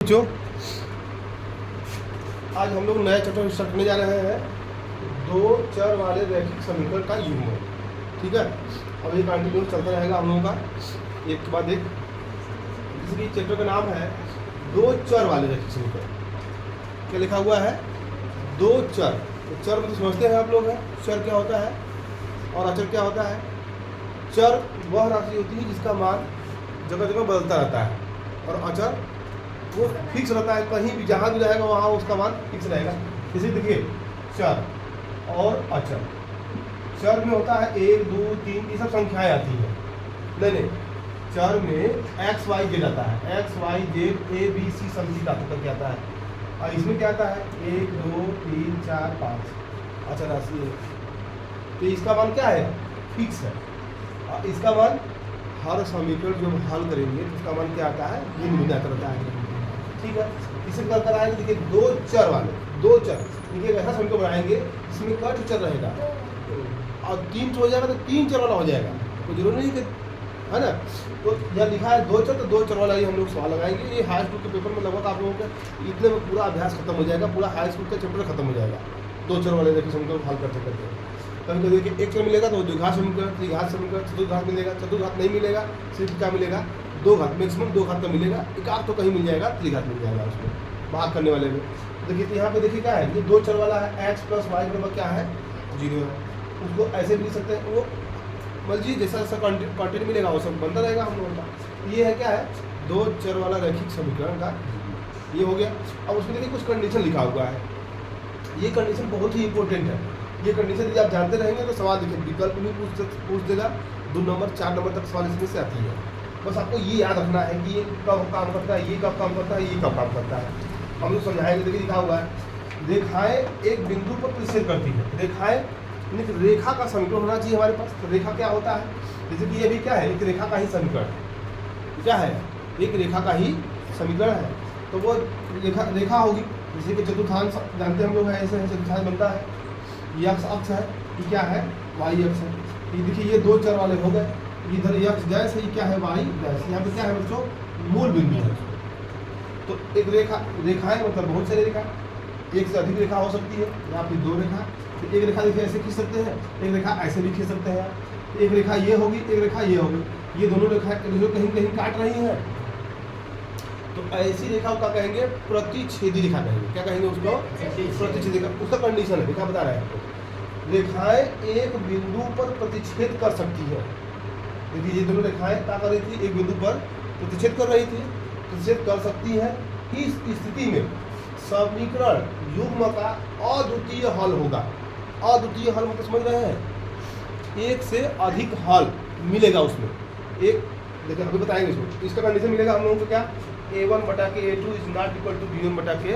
बच्चों, आज हम लोग नया चैप्टर स्टार्ट करने जा रहे हैं, दो चर वाले रैखिक समीकरण का युग्म। ठीक है, अब ये कंटिन्यूस चलता रहेगा हम लोगों का एक के बाद एक। इसलिए चैप्टर का नाम है दो चर वाले रैखिक समीकरण। क्या लिखा हुआ है? दो चर। तो चर मतलब समझते हैं आप लोग हैं, चर क्या होता है और अचर क्या होता है। चर वह राशि होती है जिसका मान जगह जगह बदलता रहता है, और अचर वो फिक्स रहता है, कहीं भी जहाँ भी रहेगा वहाँ उसका मान फिक्स रहेगा। इसी देखिए चर और अचर। चर में होता है 1, 2, 3 ये सब संख्याएं आती हैं। नहीं, चर में एक्स वाई जेड आता है, X Y Z A B C सब्जी का क्या आता है, और इसमें क्या आता है 1, 2, 3, 4, 5 अचर राशि है। तो इसका मान क्या है? फिक्स है। और इसका मान हर समीकरण जो हम हल करेंगे तो उसका मान क्या आता है? भिन्न भिन्न आता रहता है। ठीक है, इसे कर कराएंगे। देखिए दो चर वाले, दो चर, देखिए ऐसा समीकरण बनाएंगे इसमें कट चर रहेगा और 3 हो जाएगा तो 3 चर वाला हो जाएगा। तो जरूरी नहीं कि है ना। तो यहाँ लिखा है दो चर, तो दो चर वाला ही हम लोग सवाल लगाएंगे। ये हाई स्कूल के पेपर में लगभग आप लोगों के इतने में पूरा अभ्यास खत्म हो जाएगा, पूरा हाई स्कूल का चैप्टर खत्म हो जाएगा दो चर वाले रैखिक समीकरण हल करते करते। कभी देखिए एक चर मिलेगा तो द्विघात समीकरण, त्रिघात समीकरण, चतुर्घात मिलेगा, चतुर्घात नहीं मिलेगा, सिर्फ क्या मिलेगा? दो घात, मैक्सिमम दो घात तो मिलेगा, एक आध तो कहीं मिल जाएगा, त्रिघात मिल जाएगा उसमें भाग करने वाले में। देखिए तो यहाँ पे देखिए क्या है, ये दो चर वाला है, x प्लस वाई बराबर क्या है? 0 है। उसको ऐसे भी लिख सकते हैं, वो मर्जी जैसा जैसा कंटेंट मिलेगा वो सब बनता रहेगा हम लोगों का। ये है क्या है? दो चर वाला रैखिक समीकरण का ये हो गया। अब उसमें देखिए कुछ कंडीशन लिखा हुआ है, ये कंडीशन बहुत ही इंपॉर्टेंट है। ये कंडीशन यदि आप जानते रहेंगे तो सवाल देखिए विकल्प भी पूछ देगा, 2 नंबर 4 नंबर तक सवाल इसमें से आती है। बस आपको ये याद रखना है कि ये कब काम करता है, ये कब काम करता है, ये कब काम करता है। हम लोग समझाएंगे। देखिए लिखा हुआ है रेखाएं एक बिंदु पर प्रतिच्छेद करती है। रेखाएं, रेखा का समीकरण होना चाहिए हमारे पास। तो रेखा क्या होता है? जैसे कि ये भी क्या है? एक रेखा का ही समीकरण। क्या है? एक रेखा का ही समीकरण है। तो वो रेखा होगी, जैसे कि चतुर्थांश जानते हैं हम लोग, ऐसे चतुर्थांश बनता है। ये अक्ष है, ये क्या है? वाई अक्ष है। ये देखिए ये दो चर वाले हो गए, इधर यक्ष डैश है, ये क्या है? Y dash. यहाँ पे क्या है बच्चों? मूल बिंदु है। तो एक रेखाएं मतलब बहुत सारी रेखा, एक से अधिक रेखा हो सकती है, या फिर दो रेखा। तो एक रेखा देखिए ऐसे खींच सकते हैं, एक रेखा ऐसे भी खींच सकते हैं। एक रेखा ये होगी, एक रेखा ये होगी। ये दोनों रेखा कहीं कहीं काट रही हैं, तो ऐसी रेखा का कहेंगे प्रतिच्छेदी रेखा कहेंगे। क्या कहेंगे उसको? प्रतिच्छेदी रेखा। उसका कंडीशन है, रेखा बता रहे हैं आपको। रेखाएं एक बिंदु पर प्रतिच्छेद कर सकती है। देखिए ये दोनों रेखाएं क्या कर रही थी? एक बिंदु पर प्रतिच्छेद कर रही थी, प्रतिच्छेद कर सकती है। इस स्थिति में समीकरण युग्म का अद्वितीय हल होगा। अद्वितीय हल मतलब समझ रहे हैं? एक से अधिक हल मिलेगा उसमें। एक देखिए अभी बताएंगे इसको। इसका कंडीशन मिलेगा हम लोगों को क्या? a1 बटा के a2 is not equal to b1 बटा के।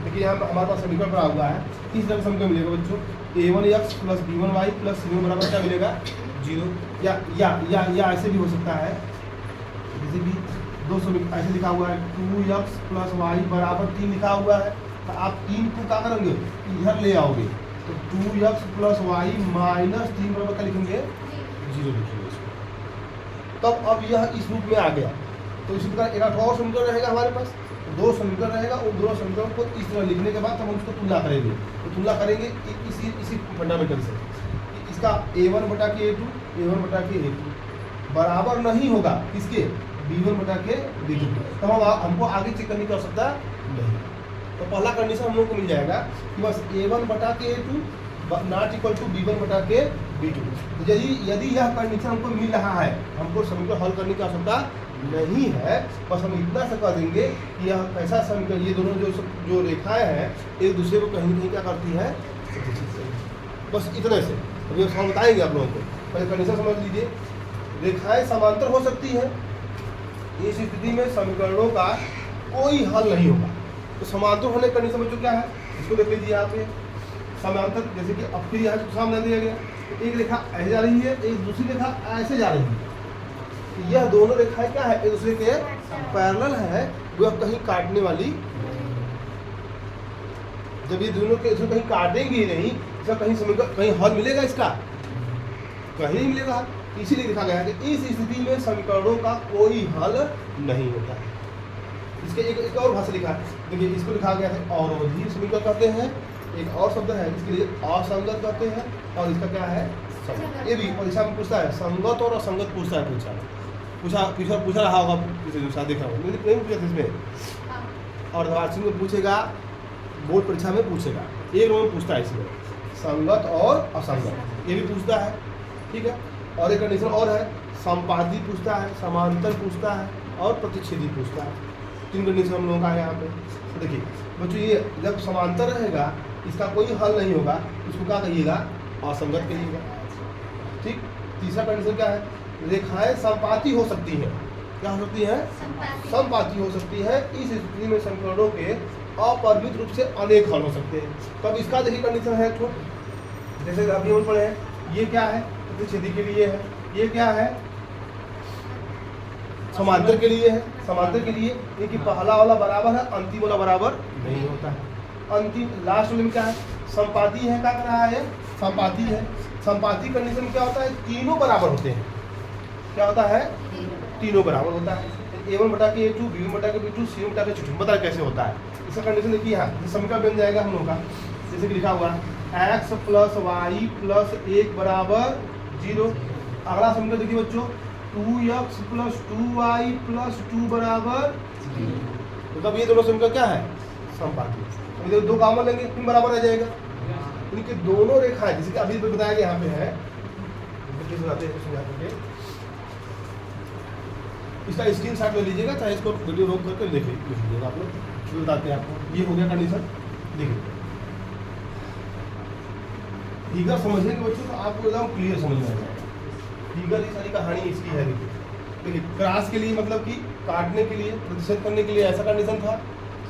देखिए यहाँ हमारे पास समीकरण पड़ा हुआ है, इस तरह समीकरण मिलेगा बच्चों। a1x plus b1y plus c1 बराबर क्या मिलेगा? 0। या ऐसे भी हो सकता है, जैसे भी दो समीकरण ऐसे लिखा हुआ है 2x प्लस वाई बराबर 3 लिखा हुआ है। तो आप 3 को क्या करेंगे? इधर ले आओगे, तो 2x प्लस वाई माइनस 3 बराबर क्या लिखेंगे? 0 लिखेंगे इसको। तब अब यह इस रूप में आ गया। तो इसी प्रकार एक और समीकरण रहेगा हमारे पास, दो समीकरण रहेगा। उन दोनों समीकरण को इस तरह लिखने के बाद हम उसको तुलना करेंगे। तो तुलना करेंगे इसी फंडामेंटल से। इसका a1 बटा के a2, a1 बटा के a2 बराबर नहीं होगा किसके? b1 बटा के b2। तब हमको आगे चेक करने की आवश्यकता नहीं। तो पहला कंडीशन हम लोग को मिल जाएगा कि बस a1 बटा के a2 not equal to b1 बटा के b2। तो यदि यह कंडीशन हमको मिल रहा है, हमको समीकरण हल करने की आवश्यकता नहीं है। बस हम इतना सा कर देंगे कि यह ऐसा समीकरण, ये दोनों जो रेखाएं हैं एक दूसरे को कहीं कहीं क्या करती है? बस इतने से अभी हम बताएंगे आप लोगों को। पहले कंडीशन समझ लीजिए। रेखाएं समांतर हो सकती है, इस स्थिति में समीकरणों का कोई हल नहीं होगा। तो समांतर होने का कंडीशन बच्चों क्या है? इसको देख लीजिए यहाँ पे। समांतर जैसे कि अब फिर यहाँ सामने दिया गया, तो एक रेखा ऐसे जा रही है, एक दूसरी रेखा ऐसे जा रही है। यह दोनों रेखाएं क्या है? एक दूसरे के पैरेलल है, वो कहीं काटने वाली। जब ये दोनों के कहीं काटेंगे ही नहीं, इसका कहीं समीकरण कहीं हल मिलेगा? इसका कहीं नहीं मिलेगा। इसीलिए लिखा गया है कि इस स्थिति में समीकरणों का कोई हल नहीं होता है। इसके एक और भाषा लिखा है, देखिए इसको लिखा गया है अवरोधी समीकरण कहते हैं, एक और शब्द है इसके लिए असंगत कहते हैं, और इसका क्या है संगत। ये भी परीक्षा में पूछता है, संगत और असंगत पूछता है पूछा रहा होगा देखा होगा, नहीं पूछा था इसमें, और वार्षिक में पूछेगा, बोर्ड परीक्षा में पूछेगा, एक में पूछता है इसमें संगत और असंगत, ये भी पूछता है, ठीक है। और एक कंडीशन और है, संपाती पूछता है, समांतर पूछता है और प्रतिच्छेदी पूछता है, 3 कंडीशन हम लोगों का है यहाँ पे। तो देखिए बच्चों, ये जब समांतर रहेगा इसका कोई हल नहीं होगा, इसको क्या कहिएगा, असंगत कहिएगा, ठीक। तीसरा कंडीशन क्या है, रेखाएं संपाती हो सकती हैं, क्या हो सकती है, संपाती हो सकती है, इस स्थिति में समीकरणों के अपरिमित रूप से अनेक हल हो सकते हैं। तब इसका देखिए कंडीशन है, जैसे अभी हम पढ़े हैं, ये क्या है, प्रतिच्छेदी के लिए है, ये क्या है, समांतर के लिए है, समांतर के लिए ये कि पहला वाला बराबर है, अंतिम वाला बराबर नहीं होता है, अंतिम लास्ट में क्या है, संपाती है, क्या कर रहा है, संपाती है। संपाती कंडीशन क्या होता है, तीनों बराबर होते हैं, क्या होता है, तीनों बराबर होता है, A1/A2, B1/B2, C1/C2, बता कैसे होता है इसका कंडीशन देखिए। यहाँ समीकरण बन जाएगा हम लोग का, जैसे कि लिखा हुआ है x + y + 1 = 0। अगला समीकरण देखिए बच्चों, 2x + 2y + 2 = 0। मतलब ये दोनों समीकरण क्या है, संपाती। इधर 2 कॉमन लेंगे, 3 बराबर आ जाएगा। इनके दोनों रेखाएं, जैसे कि अभी बताया गया यहाँ पे है, इसका स्क्रीनशॉट ले लीजिएगा, चाहे इसको वीडियो रोक करके लिख लीजिएगा आप लोग, बताते हैं आपको। ये हो गया कंडीशन, देखिए फिगर समझेंगे बच्चों तो आपको एकदम क्लियर समझ में आ जाएगा। फिगर की सारी कहानी इसकी है, देखिए क्रॉस के लिए मतलब कि काटने के लिए, प्रतिच्छेद करने के लिए ऐसा कंडीशन था,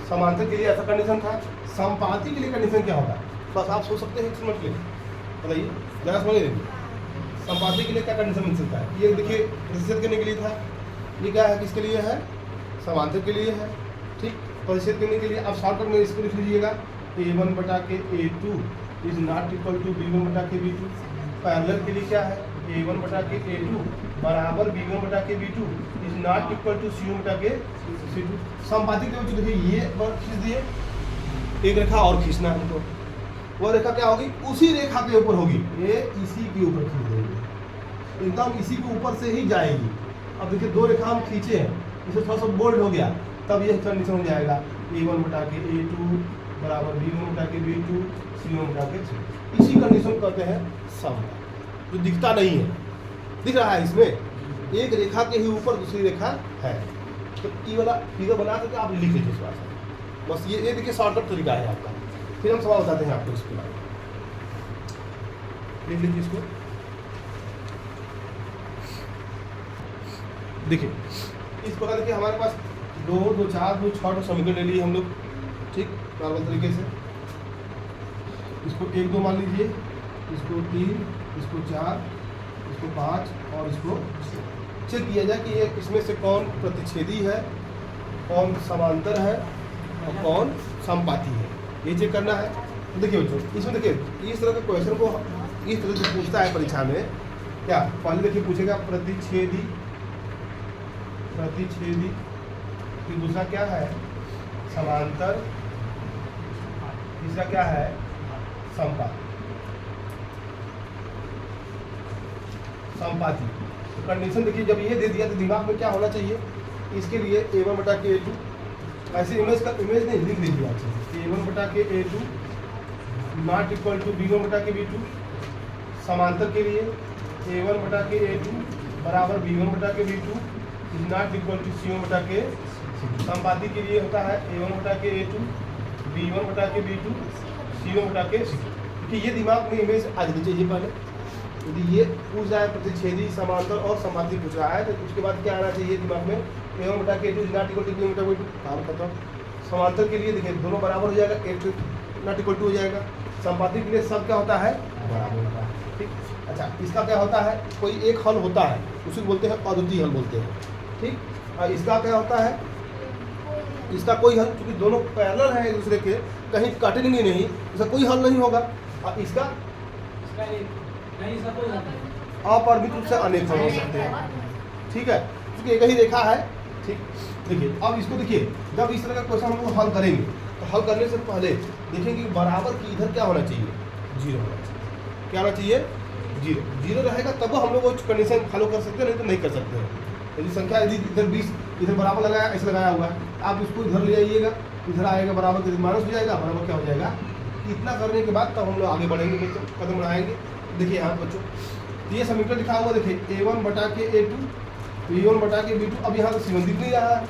समांतर के लिए ऐसा कंडीशन था, संपाती के लिए कंडीशन क्या होगा, बस आप सोच सकते हैं, समझ लीजिए, बताइए जरा समझ लीजिए। संपाती के लिए क्या कंडीशन मिल सकता है, ये देखिए प्रतिच्छेद करने के लिए था, ये क्या है, किसके लिए है, समांतर के लिए है, ठीक। प्रतिच्छेद करने के लिए आप शॉर्टकट में इसको लिख लीजिएगा, A1/A2 is not equal to B1/B2। Parallel के लिए क्या है, A1/A2 बराबर B1/B2 is not equal to C1/C2। संपाती के बच्चों देखिए, ये खींच दिए, एक रेखा और खींचना है हमको, वो रेखा क्या होगी, उसी रेखा के ऊपर होगी, ये इसी के ऊपर खींच देंगे, एकदम इसी के ऊपर से ही जाएगी। अब देखिए 2 रेखा हम खींचे हैं, इसे थोड़ा सा बोल्ड हो गया, तब यह कंडीशन हो जाएगा, A1/A2 बराबर B1/B2 C1/C2। इसी कंडीशन कहते हैं सम, जो दिखता नहीं है, दिख रहा है इसमें, एक रेखा के ही ऊपर दूसरी रेखा है। तो ये वाला फिगर बना करके आप लिख लीजिए थोड़ा सा, बस ये देखिए शॉर्टकट तरीका है आपका। फिर हम सवाल बताते हैं आपको इसके बारे में, लिख लीजिए इसको। देखिए इस प्रकार देखिए हमारे पास 2, 2, 4, 2, 6 समीकरण ले लिए हम लोग, ठीक, नॉर्मल तरीके से। इसको 1, 2 मान लीजिए, इसको 3, इसको 4, इसको 5 और इसको चेक किया जाए कि ये इसमें से कौन प्रतिच्छेदी है, कौन समांतर है और कौन संपाती है, ये चेक करना है। तो देखिए बच्चों, इसमें देखिए इस तरह के क्वेश्चन को इस तरह से पूछता है परीक्षा में, क्या पहले देखिए पूछेगा प्रतिच्छेदी, फिर दूसरा क्या है, समांतर, तीसरा क्या है, संपाती। तो कंडीशन देखिए, जब ये दे दिया तो दिमाग में क्या होना चाहिए, इसके लिए A1/A2, ऐसे इमेज नहीं लिख लीजिए आप, A1/A2 not equal to B1/B2। समांतर के लिए A1/A2 बराबर B1/B2 is not equal to C1/C2। संपाती के लिए होता है A1/A2 B1/B2 C1/C2। कि ये दिमाग में इमेज आ जानी चाहिए पहले। यदि ये पूछ रहा है प्रतिच्छेदी, समांतर और संपाती पूछ रहा है, तो उसके बाद क्या आना चाहिए दिमाग में, A1/A2 is not equal to B1/B2। काम खत्म। समांतर के लिए देखिए दोनों बराबर हो जाएगा, 8 नॉट इक्वल टू हो जाएगा। संपाती के लिए सब क्या होता है, बराबर होता है, ठीक। अच्छा, इसका क्या होता है, कोई एक हल होता है, उसी को बोलते हैं अद्वितीय हल बोलते हैं, ठीक। और इसका क्या होता है, इसका कोई हल, क्योंकि दोनों पैरेलल है एक दूसरे के, कहीं कटेंगे नहीं, इसका कोई हल नहीं होगा। और इसका अपरिमित रूप से अनेक हल हो सकते हैं, ठीक है, क्योंकि एक ही रेखा है, ठीक, देखिए अब इसको देखिए, जब इस तरह का क्वेश्चन हम लोग हल करेंगे तो हल करने से पहले देखेंगे कि बराबर की इधर क्या होना चाहिए, 0 होना चाहिए। क्या होना चाहिए, 0। 0 रहेगा तब हम लोग वो कंडीशन फॉलो कर सकते हैं, नहीं तो नहीं कर सकते हैं। यदि संख्या यदि इधर 20 इधर बराबर लगाया, ऐसे लगाया हुआ है, आप इसको इधर ले आइएगा, इधर आएगा बराबर के माइनस हो जाएगा, बराबर क्या हो जाएगा। इतना करने के बाद तब हम लोग आगे बढ़ेंगे बच्चों, कदम बढ़ाएंगे। देखिए यहाँ बच्चों तो ये समीकरण लिखा हुआ, देखिए A1 बटा के A2, B1 बटा के B2। अब यहाँ तो C1 दिख नहीं रहा है,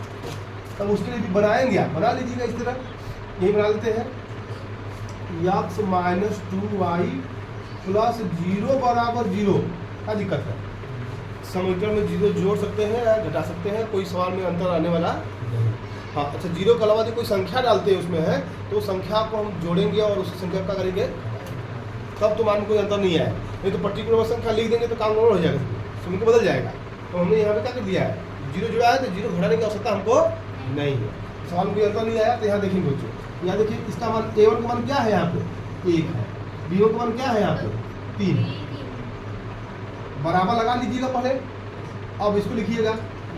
तब उसके लिए भी बनाएंगे, आप बना लीजिएगा इस तरह। यही बना लेते हैं, x माइनस 2y प्लस 0 बराबर 0। क्या दिक्कत है, समीकरण में 0 जोड़ सकते हैं या घटा सकते हैं, कोई सवाल में अंतर आने वाला नहीं। हाँ अच्छा, 0 के अलावा यदि कोई संख्या डालते हैं उसमें है तो संख्या को हम जोड़ेंगे और उस संख्या का करेंगे, तब तो मान में कोई अंतर नहीं आया। नहीं तो पर्टिकुलर संख्या लिख देंगे तो काम नॉर्मल हो जाएगा, समीकरण बदल जाएगा। तो हमने यहाँ पे क्या कर दिया है, 0 जुड़ा है तो 0 घटाने की आवश्यकता हमको नहीं है। सवाल में कोई अंतर नहीं आया तो यहाँ देखेंगे बच्चों, यहाँ देखिए इसका मान A1 का मान क्या है, यहाँ पे 1 है, B1 का मान क्या है, यहाँ पे 3। बराबर लगा लीजिएगा पहले। अब इसको लिखिएगा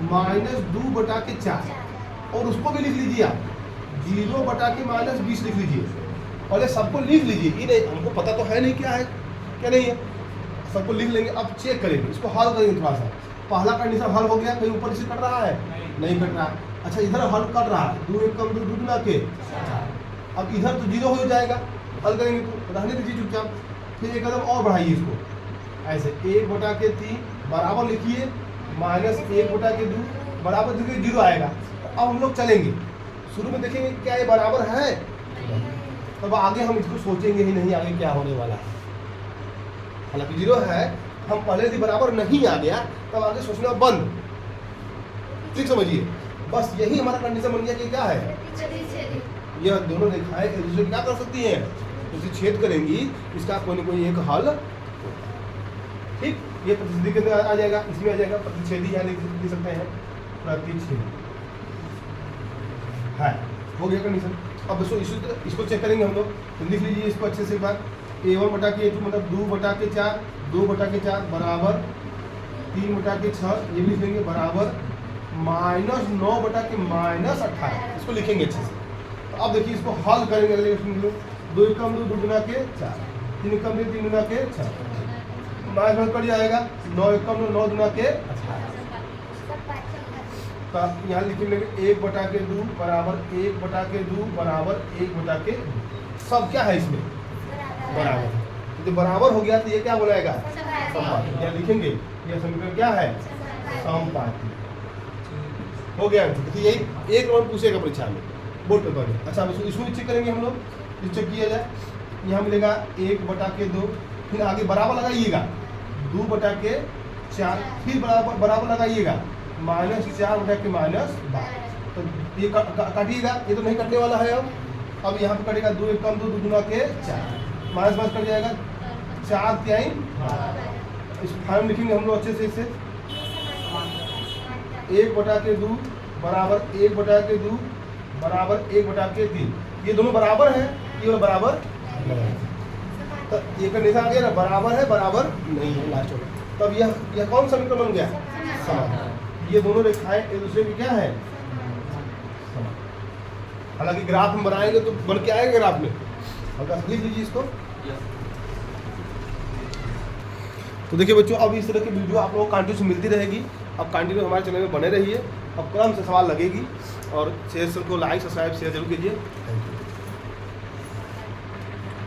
-2 बटा के 4, और उसको भी लिख लीजिए आप 0 बटा के -20 लिख लीजिए। पहले सबको लिख लीजिए, ये नहीं हमको पता तो है नहीं क्या है क्या नहीं है, सबको लिख लेंगे। अब चेक करेंगे, इसको हल करेंगे थोड़ा सा। पहला कंडीशन हल हो गया, कहीं ऊपर से कट रहा है, नहीं कट रहा। अच्छा इधर हल कट रहा है, 2 1 कम 2 2 गुना के। अब इधर तो 0 हो जाएगा, हल करेंगे तो रहने दीजिए चुपचाप। फिर एक कदम और बढ़ाइए इसको, ऐसे 1 बटा के 3 बराबर लिखिए -1 बटा के 2 बराबर, देखिए 0 आएगा। अब हम लोग चलेंगे, शुरू में देखेंगे क्या ये बराबर है, तब आगे हम इसको सोचेंगे ही नहीं आगे क्या होने वाला है। हालांकि 0 है, हम पहले यदि बराबर नहीं आ गया तब आगे सोचना बंद। ठीक समझिए, बस यही हमारा कंडीशन बन गया कि क्या है, यह दोनों रेखाएं एक दूसरे क्या कर सकती हैं, तो छेद करेंगी, इसका कोई ना कोई एक हल। ठीक, ये प्रतिच्छेदी के अंदर आ जाएगा, इसमें आ जाएगा प्रतिच्छेदी, यहाँ लिख सकते हैं प्रतिच्छेदी है, हो गया कंडीशन। अब इसको चेक करेंगे हम लोग, तो लिख लीजिए इसको अच्छे से एक बार। A1 बटा के A2 मतलब 2 बटा के 4, 2 बटा के 4 बराबर 3 बटा के 6, ये भी लिख लेंगे बराबर -9 बटा के -18। इसको लिखेंगे अच्छे से। तो अब देखिए इसको हल करेंगे अगले क्वेश्चन में। 2 1 कम 2 2 गुना के 4, 3 कम 3 3 गुना के 6, माइनस कट जाएगा, 9 1 कम 9 गुना के 18। तो यहाँ लिख लेंगे 1 बटा के 2 बराबर 1 बटा के 2 बराबर 1 बटा के 2। सब क्या है इसमें बराबर, तो बराबर हो गया तो ये क्या बोलाएगा, समपाती। क्या लिखेंगे, ये समीकरण क्या है, समपाती। हो गया। तो यही एक राउंड पूछेगा परीक्षा में, बोर्ड पेपर में। अच्छा इसको चेक करेंगे हम लोग, चेक किया जाए। यहाँ मिलेगा 1 बटा के 2, फिर आगे बराबर लगाइएगा 2 बटा के 4, फिर बराबर लगाइएगा -4 बटा के -12। तो ये काटिएगा, ये तो नहीं कटने वाला है। अब यहाँ पे कटेगा 2 1 कम 2 2 गुना के 4, -5 कट जाएगा, 4 3 12। इस फार्म लिखेंगे हम लोग अच्छे से, इसे 1 बटा के 2 बराबर 1 बटा के 2 बराबर 1 बटा के 3। ये दोनों बराबर है, ये बराबर नहीं। तो ये कंडीशन आ गया ना, बराबर है बराबर नहीं है लास्ट में। तब यह कौन समीकरण बन गया, समान। ये दोनों रेखाएं एक दूसरे की क्या है, समान। हालांकि ग्राफ में बनाएंगे तो बन के आएगा ग्राफ में, हल्का लिख लीजिए इसको। तो देखिए बच्चों, अब इस तरह की वीडियो आप लोगों को कंटिन्यू मिलती रहेगी। अब कंटिन्यू हमारे चैनल में बने रहिए, अब क्रम से सवाल लगेगी। और चैनल को लाइक सब्सक्राइब शेयर जरूर कीजिए। Thank you.